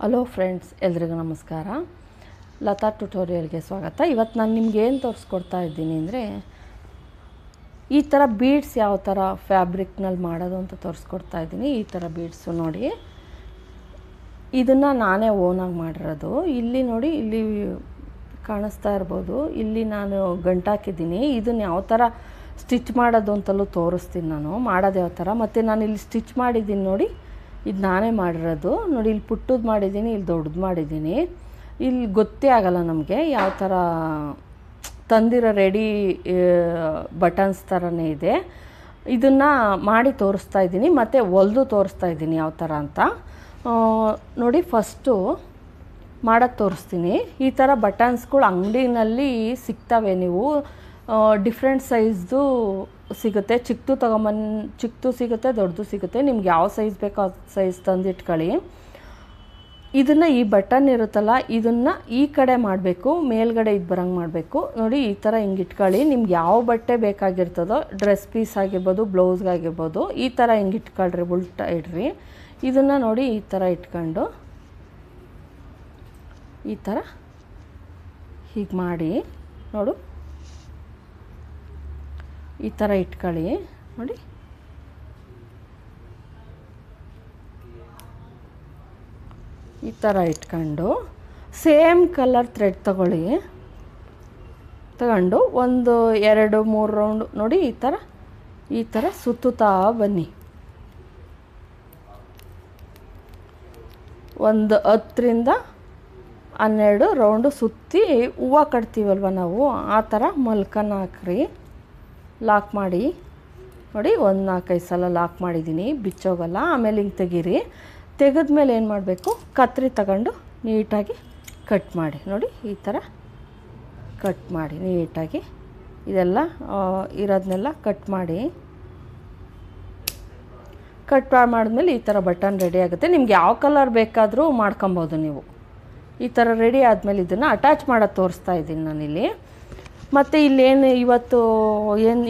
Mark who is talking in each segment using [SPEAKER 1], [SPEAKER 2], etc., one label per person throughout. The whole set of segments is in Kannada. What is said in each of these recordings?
[SPEAKER 1] ಹಲೋ ಫ್ರೆಂಡ್ಸ್, ಎಲ್ರಿಗೂ ನಮಸ್ಕಾರ. ಲತಾ ಟ್ಯುಟೋರಿಯಲ್ಗೆ ಸ್ವಾಗತ. ಇವತ್ತು ನಾನು ನಿಮ್ಗೆ ಏನು ತೋರಿಸ್ಕೊಡ್ತಾ ಇದ್ದೀನಿ ಅಂದರೆ, ಈ ಥರ ಬೀಡ್ಸ್ ಯಾವ ಥರ ಫ್ಯಾಬ್ರಿಕ್ನಲ್ಲಿ ಮಾಡೋದು ಅಂತ ತೋರಿಸ್ಕೊಡ್ತಾ ಇದ್ದೀನಿ. ಈ ಥರ ಬೀಡ್ಸು ನೋಡಿ, ಇದನ್ನು ನಾನೇ ಓನಾಗಿ ಮಾಡಿರೋದು. ಇಲ್ಲಿ ನೋಡಿ, ಇಲ್ಲಿ ಕಾಣಿಸ್ತಾ ಇರ್ಬೋದು, ಇಲ್ಲಿ ನಾನು ಗಂಟಾಕಿದ್ದೀನಿ. ಇದನ್ನು ಯಾವ ಥರ ಸ್ಟಿಚ್ ಮಾಡೋದು ಅಂತಲೂ ತೋರಿಸ್ತೀನಿ ನಾನು, ಮಾಡೋದು ಯಾವ ಥರ. ಮತ್ತು ನಾನು ಇಲ್ಲಿ ಸ್ಟಿಚ್ ಮಾಡಿದ್ದೀನಿ ನೋಡಿ, ಇದು ನಾನೇ ಮಾಡಿರೋದು ನೋಡಿ. ಇಲ್ಲಿ ಪುಟ್ಟದ್ದು ಮಾಡಿದ್ದೀನಿ, ಇಲ್ಲಿ ದೊಡ್ಡದು ಮಾಡಿದ್ದೀನಿ. ಇಲ್ಲಿ ಗೊತ್ತೇ ಆಗಲ್ಲ ನಮಗೆ ಯಾವ ಥರ ತಂದಿರೋ ರೆಡಿ ಬಟನ್ಸ್ ಥರನೇ ಇದೆ. ಇದನ್ನು ಮಾಡಿ ತೋರಿಸ್ತಾ ಇದ್ದೀನಿ, ಮತ್ತು ಹೊಲ್ದು ತೋರಿಸ್ತಾ ಇದ್ದೀನಿ ಯಾವ ಥರ ಅಂತ ನೋಡಿ. ಫಸ್ಟು ಮಾಡೋದು ತೋರಿಸ್ತೀನಿ. ಈ ಥರ ಬಟನ್ಸ್ಗಳು ಅಂಗಡಿನಲ್ಲಿ ಸಿಗ್ತವೆ, ನೀವು ಡಿಫ್ರೆಂಟ್ ಸೈಜ್ದು ಸಿಗುತ್ತೆ. ಚಿಕ್ಕದು ಸಿಗುತ್ತೆ, ದೊಡ್ಡದು ಸಿಗುತ್ತೆ. ನಿಮ್ಗೆ ಯಾವ ಸೈಜ್ ಬೇಕೋ ಆ ಸೈಜ್ ತಂದಿಟ್ಕೊಳ್ಳಿ. ಇದನ್ನು, ಈ ಬಟನ್ ಇರುತ್ತಲ್ಲ, ಇದನ್ನು ಈ ಕಡೆ ಮಾಡಬೇಕು, ಮೇಲ್ಗಡೆ ಇದು ಬರೋಂಗೆ ಮಾಡಬೇಕು ನೋಡಿ. ಈ ಥರ ಹಿಂಗೆ ಇಟ್ಕೊಳ್ಳಿ. ನಿಮ್ಗೆ ಯಾವ ಬಟ್ಟೆ ಬೇಕಾಗಿರ್ತದೋ, ಡ್ರೆಸ್ ಪೀಸ್ ಆಗಿರ್ಬೋದು, ಬ್ಲೌಸ್ಗಾಗಿರ್ಬೋದು, ಈ ಥರ ಹಿಂಗೆ ಇಟ್ಕೊಳ್ರಿ, ಉಲ್ಟಾ ಇಡ್ರಿ. ಇದನ್ನು ನೋಡಿ, ಈ ಥರ ಇಟ್ಕೊಂಡು ಈ ಥರ ಹೀಗೆ ಮಾಡಿ ನೋಡು. ಈ ಥರ ಇಟ್ಕೊಳ್ಳಿ ನೋಡಿ. ಈ ಥರ ಇಟ್ಕೊಂಡು ಸೇಮ್ ಕಲರ್ ಥ್ರೆಡ್ ತಗೊಂಡು ಒಂದು 2-3 ರೌಂಡು ನೋಡಿ, ಈ ಥರ ಸುತ್ತುತ್ತಾ ಬನ್ನಿ. ಒಂದು 10-12 ರೌಂಡು ಸುತ್ತಿ ಹೂವು ಕಟ್ತೀವಲ್ವ ನಾವು, ಆ ಥರ ಮಲ್ಕನ್ನು ಹಾಕ್ರಿ. ಲಾಕ್ ಮಾಡಿ ನೋಡಿ, ಒಂದು 4-5 ಸಲ ಲಾಕ್ ಮಾಡಿದ್ದೀನಿ, ಬಿಚ್ಚೋಗಲ್ಲ. ಆಮೇಲೆ ಹಿಂಗೆ ತೆಗೀರಿ. ತೆಗೆದ್ಮೇಲೆ ಏನು ಮಾಡಬೇಕು, ಕತ್ರಿ ತಗೊಂಡು ನೀಟಾಗಿ ಕಟ್ ಮಾಡಿ ನೋಡಿ. ಈ ಥರ ಕಟ್ ಮಾಡಿ ನೀಟಾಗಿ ಇದೆಲ್ಲ ಇರೋದನ್ನೆಲ್ಲ ಕಟ್ ಮಾಡಿ. ಕಟ್ ಮಾಡಿದ್ಮೇಲೆ ಈ ಥರ ಬಟನ್ ರೆಡಿ ಆಗುತ್ತೆ. ನಿಮ್ಗೆ ಯಾವ ಕಲರ್ ಬೇಕಾದರೂ ಮಾಡ್ಕೊಬೋದು ನೀವು. ಈ ಥರ ರೆಡಿ ಆದಮೇಲೆ ಇದನ್ನು ಅಟ್ಯಾಚ್ ಮಾಡೋದು ತೋರಿಸ್ತಾ ಇದ್ದೀನಿ ನಾನಿಲ್ಲಿ. ಮತ್ತು ಇಲ್ಲೇನು ಇವತ್ತು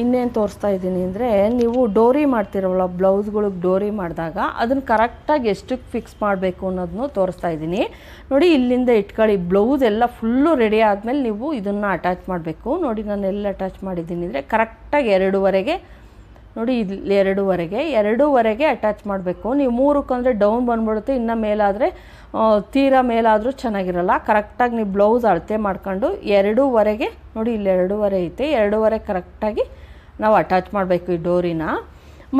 [SPEAKER 1] ಇನ್ನೇನು ತೋರಿಸ್ತಾ ಇದ್ದೀನಿ ಅಂದರೆ, ನೀವು ಡೋರಿ ಮಾಡ್ತಿರವಲ್ಲ, ಬ್ಲೌಸ್ಗಳಿಗೆ ಡೋರಿ ಮಾಡಿದಾಗ ಅದನ್ನು ಕರೆಕ್ಟಾಗಿ ಎಷ್ಟಕ್ಕೆ ಫಿಕ್ಸ್ ಮಾಡಬೇಕು ಅನ್ನೋದನ್ನು ತೋರಿಸ್ತಾ ಇದ್ದೀನಿ ನೋಡಿ. ಇಲ್ಲಿಂದ ಇಟ್ಕೊಳ್ಳಿ. ಬ್ಲೌಸ್ ಎಲ್ಲ ಫುಲ್ಲು ರೆಡಿ ಆದಮೇಲೆ ನೀವು ಇದನ್ನು ಅಟ್ಯಾಚ್ ಮಾಡಬೇಕು ನೋಡಿ. ನಾನು ಎಲ್ಲ ಅಟ್ಯಾಚ್ ಮಾಡಿದ್ದೀನಿ ಅಂದರೆ ಕರೆಕ್ಟಾಗಿ 2ವರೆಗೆ ನೋಡಿ. ಇಲ್ಲಿ 2ವರೆಗೆ ಅಟ್ಯಾಚ್ ಮಾಡಬೇಕು. ನೀವು 3ಕ್ಕೆ ಅಂದರೆ ಡೌನ್ ಬಂದ್ಬಿಡುತ್ತೆ. ಇನ್ನು ಮೇಲಾದರೆ ತೀರಾ ಮೇಲಾದರೂ ಚೆನ್ನಾಗಿರಲ್ಲ. ಕರೆಕ್ಟಾಗಿ ನೀವು ಬ್ಲೌಸ್ ಅಳತೆ ಮಾಡ್ಕೊಂಡು 2ವರೆಗೆ ನೋಡಿ, ಇಲ್ಲಿ 2ವರೆ ಐತೆ, 2ವರೆ ಕರೆಕ್ಟಾಗಿ ನಾವು ಅಟ್ಯಾಚ್ ಮಾಡಬೇಕು ಈ ಡೋರಿನ.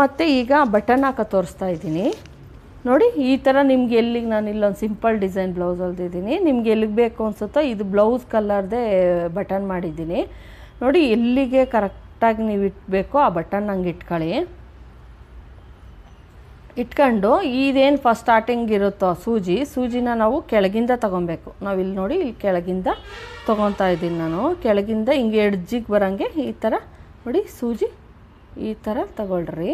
[SPEAKER 1] ಮತ್ತು ಈಗ ಬಟನ್ ಹಾಕೋ ತೋರಿಸ್ತಾ ಇದ್ದೀನಿ ನೋಡಿ. ಈ ಥರ ನಿಮ್ಗೆ ಎಲ್ಲಿಗೆ, ನಾನು ಇಲ್ಲೊಂದು ಸಿಂಪಲ್ ಡಿಸೈನ್ ಬ್ಲೌಸ್ ಹೊಲ್ದಿದ್ದೀನಿ. ನಿಮ್ಗೆ ಎಲ್ಲಿಗೆ ಬೇಕು ಅನಿಸುತ್ತೋ, ಇದು ಬ್ಲೌಸ್ ಕಲರ್ದೇ ಬಟನ್ ಮಾಡಿದ್ದೀನಿ ನೋಡಿ. ಎಲ್ಲಿಗೆ ಕರೆಕ್ಟಾಗಿ ನೀವು ಇಟ್ಬೇಕು ಆ ಬಟನ್ ಹಂಗೆ ಇಟ್ಕೊಳ್ಳಿ. ಇಟ್ಕೊಂಡು ಇದೇನು ಫಸ್ಟ್ ಸ್ಟಾರ್ಟಿಂಗ್ ಇರುತ್ತೋ ಸೂಜಿನ ನಾವು ಕೆಳಗಿಂದ ತೊಗೊಬೇಕು. ನಾವಿಲ್ಲಿ ನೋಡಿ, ಇಲ್ಲಿ ಕೆಳಗಿಂದ ತೊಗೊತಾ ಇದ್ದೀನಿ ನಾನು. ಕೆಳಗಿಂದ ಹಿಂಗೆ ಎಡ್ಜಿಗೆ ಬರೋಂಗೆ ಈ ಥರ ನೋಡಿ, ಸೂಜಿ ಈ ಥರ ತಗೊಳ್ರಿ.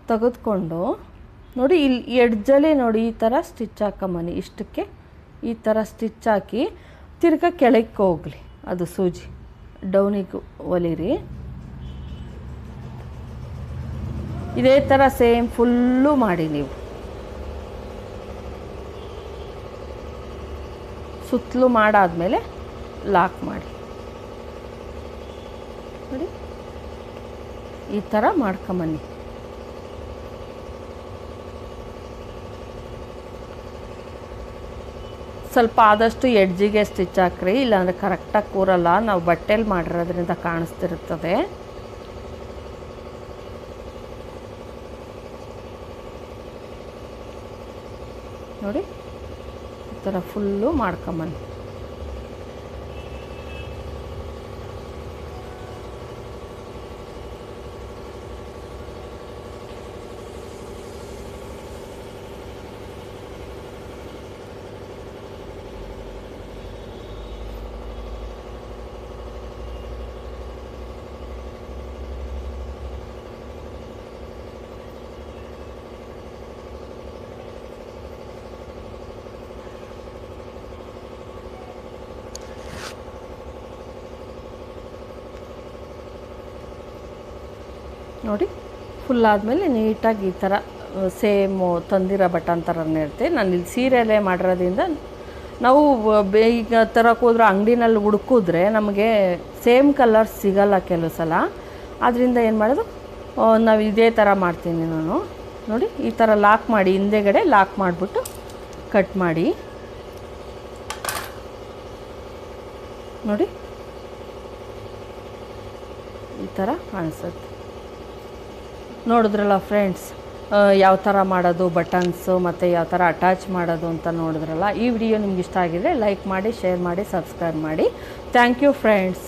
[SPEAKER 1] ತೆಗೆದುಕೊಂಡು ನೋಡಿ, ಇಲ್ಲಿ ಎಡ್ಜಲ್ಲಿ ನೋಡಿ ಈ ಥರ ಸ್ಟಿಚ್ ಹಾಕೊಂಬನ್ನಿ. ಇಷ್ಟಕ್ಕೆ ಈ ಥರ ಸ್ಟಿಚ್ ಹಾಕಿ ತಿರ್ಗಾ ಕೆಳಗೆ ಹೋಗಲಿ. ಅದು ಸೂಜಿ ಡೌನಿಗೆ ಹೊಲಿರಿ. ಇದೇ ಥರ ಸೇಮ್ ಫುಲ್ಲು ಮಾಡಿ ನೀವು. ಸುತ್ತಲೂ ಮಾಡಾದಮೇಲೆ ಲಾಕ್ ಮಾಡಿ ನೋಡಿ. ಈ ಥರ ಮಾಡ್ಕೊಂಬನ್ನಿ. ಸ್ವಲ್ಪ ಆದಷ್ಟು ಎಡ್ಜಿಗೆ ಸ್ಟಿಚ್ ಹಾಕ್ರಿ, ಇಲ್ಲಾಂದರೆ ಕರೆಕ್ಟಾಗಿ ಕೂರಲ್ಲ. ನಾವು ಬಟ್ಟೆಲಿ ಮಾಡಿರೋದ್ರಿಂದ ಕಾಣಿಸ್ತಿರ್ತದೆ. ನೋಡಿ, ಈ ಥರ ಫುಲ್ಲು ಮಾಡ್ಕೊಂಬನ್ನಿ. ನೋಡಿ, ಫುಲ್ ಆದಮೇಲೆ ನೀಟಾಗಿ ಈ ಥರ ಸೇಮು ತಂದಿರೋ ಬಟನ್ ಥರನೇ ಇರುತ್ತೆ. ನಾನು ಇಲ್ಲಿ ಸೀರೆಯಲ್ಲೇ ಮಾಡಿರೋದ್ರಿಂದ ನಾವು ಈಗ ತರಕ್ಕೆ ಹೋದ್ರೆ ಅಂಗಡಿನಲ್ಲಿ ಹುಡುಕಿದ್ರೆ ನಮಗೆ ಸೇಮ್ ಕಲರ್ ಸಿಗಲ್ಲ ಕೆಲವು ಸಲ. ಆದ್ದರಿಂದ ಏನು ಮಾಡೋದು, ನಾವು ಇದೇ ಥರ ಮಾಡ್ತೀನಿ ನಾನು. ನೋಡಿ ಈ ಥರ ಲಾಕ್ ಮಾಡಿ, ಹಿಂದೆಗಡೆ ಲಾಕ್ ಮಾಡಿಬಿಟ್ಟು ಕಟ್ ಮಾಡಿ. ನೋಡಿ ಈ ಥರ ಕಾಣಿಸುತ್ತೆ. ನೋಡಿದ್ರಲ್ಲ ಫ್ರೆಂಡ್ಸ್, ಯಾವ ಥರ ಮಾಡೋದು ಬಟನ್ಸು ಮತ್ತು ಯಾವ ಥರ ಅಟ್ಯಾಚ್ ಮಾಡೋದು ಅಂತ ನೋಡಿದ್ರಲ್ಲ. ಈ ವಿಡಿಯೋ ನಿಮ್ಗೆ ಇಷ್ಟ ಆಗಿದ್ರೆ ಲೈಕ್ ಮಾಡಿ, ಶೇರ್ ಮಾಡಿ, ಸಬ್ಸ್ಕ್ರೈಬ್ ಮಾಡಿ. Thank you friends.